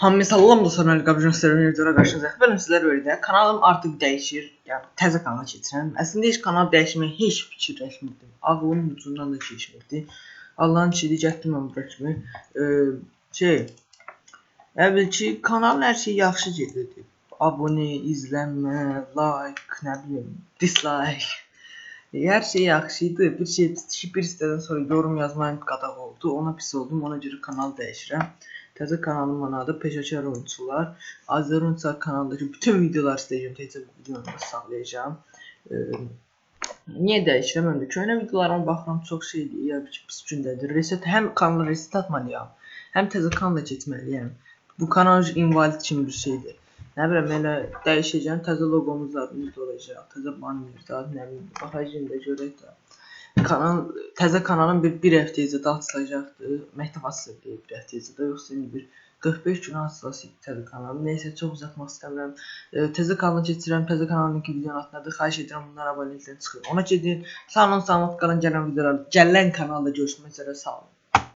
Hamı salam da sonra qabıcın serverlərə qarşınızdayıq. Benim sizlər öyrədə. Kanalım artıq dəyişir. Yəni təzə kanala keçirəm. Əslində heç kanal dəyişməyə heç fikirləşmirdim. Ağlımın ucundan da keçmirdi. Allahın işi gətirdim mən bura kimi. Əvvəl ki kanalın hər şey yaxşı gedirdi. Abunə, izlənmə, like, nə bilim, dislike. Hər şey yaxşı idi. Bir istədən sonra yorum yazmayım qadağan oldu. Ona pis oldum. Ona görə kanal dəyişirəm. Təzə kanalımın adı Peşəkar Oyunçular. Azərbaycan kanalındakı bütün videoları istəyəcəm. Təkcə bu videonu saxlayacağam. Niyə dəyişirəm? Həm də köhnə videolarıma baxıram, çox şeydir. Ya pis gündədir. Reset həm kanalı reset atmalıyam, həm təzə kanala keçməliyəm. Bu kanal invalid kimi bir şeydir. Nə bilim elə dəyişəcəm. Təzə loqomuz adımız olacaq. Təzə banner zad, nə bilim. Baxacağım da görək də. Təzə kanalın bir həftə izə açılacaqdı. Məktəb açıldı bir həftə izə də, yoxsa bir 45 gün açılacaq təzə kanalım. Nəysə çox uzatmaq istəmirəm. Təzə kanala keçirəm. Təzə kanalın linki videonun altındadır. Xahiş edirəm bunlara aboneliklə çıxın. Ona gedin. Sağ olun, salamat qalın. Gələn videolarda, gələn kanalda görüşmək üzrə. Sağ olun.